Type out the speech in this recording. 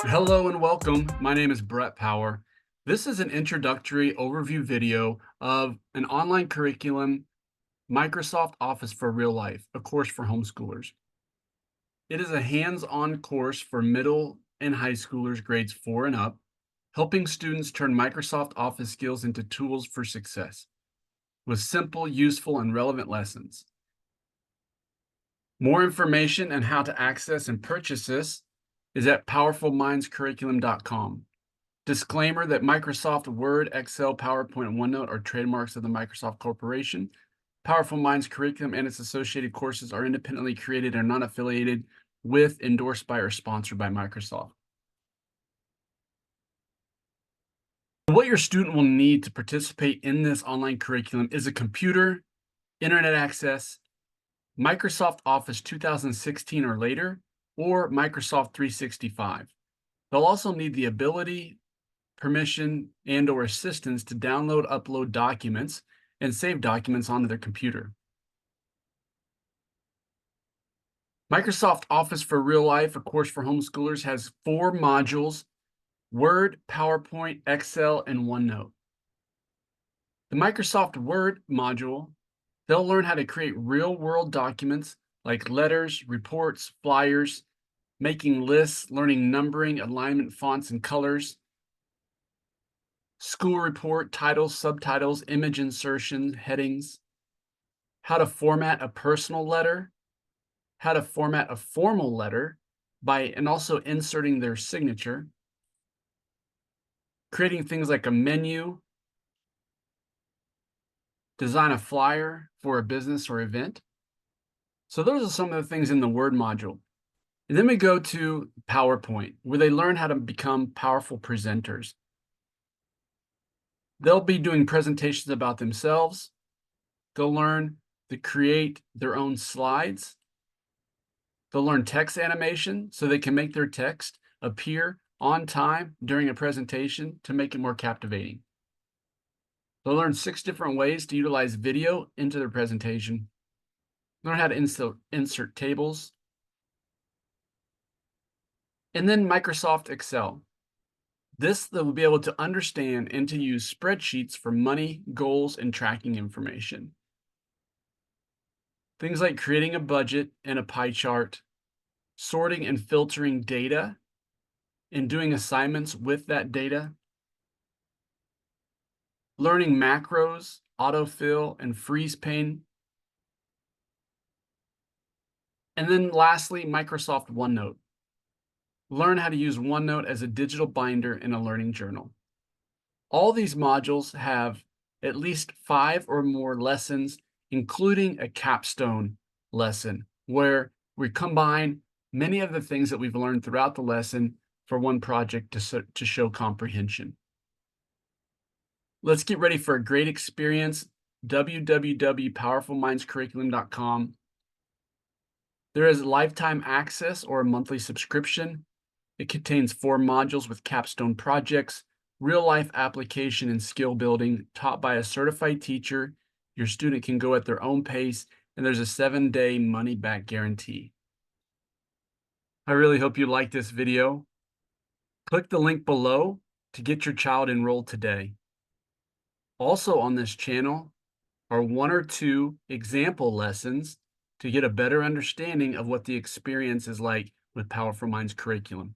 Hello and welcome. My name is Brett Power. This is an introductory overview video of an online curriculum, Microsoft Office for Real Life, a course for homeschoolers. It is a hands-on course for middle and high schoolers grades 4 and up, helping students turn Microsoft Office skills into tools for success with simple, useful, and relevant lessons. More information on how to access and purchase this is at powerfulmindscurriculum.com. Disclaimer that Microsoft Word, Excel, PowerPoint, and OneNote are trademarks of the Microsoft Corporation. Powerful Minds curriculum and its associated courses are independently created and not affiliated with, endorsed by, or sponsored by Microsoft. What your student will need to participate in this online curriculum is a computer, internet access, Microsoft Office 2016 or later, or Microsoft 365. They'll also need the ability, permission, and/or assistance to download, upload documents, and save documents onto their computer. Microsoft Office for Real Life, a course for homeschoolers, has 4 modules: Word, PowerPoint, Excel, and OneNote. The Microsoft Word module, they'll learn how to create real-world documents like letters, reports, flyers, making lists, learning numbering, alignment, fonts, and colors, school report, titles, subtitles, image insertion, headings, how to format a personal letter, how to format a formal letter and also inserting their signature, creating things like a menu, design a flyer for a business or event. So those are some of the things in the Word module. And then we go to PowerPoint, where they learn how to become powerful presenters. They'll be doing presentations about themselves. They'll learn to create their own slides. They'll learn text animation so they can make their text appear on time during a presentation to make it more captivating. They'll learn 6 different ways to utilize video into their presentation. Learn how to insert tables. And then Microsoft Excel. They'll be able to understand and to use spreadsheets for money, goals, and tracking information. Things like creating a budget and a pie chart, sorting and filtering data, and doing assignments with that data, learning macros, autofill, and freeze pane. And then lastly, Microsoft OneNote. Learn how to use OneNote as a digital binder in a learning journal. All these modules have at least 5 or more lessons, including a capstone lesson, where we combine many of the things that we've learned throughout the lesson for one project to show comprehension. Let's get ready for a great experience. www.powerfulmindscurriculum.com. There is lifetime access or a monthly subscription. It contains 4 modules with capstone projects, real-life application and skill building taught by a certified teacher. Your student can go at their own pace, and there's a 7-day money-back guarantee. I really hope you like this video. Click the link below to get your child enrolled today. Also on this channel are 1 or 2 example lessons to get a better understanding of what the experience is like with Powerful Minds curriculum.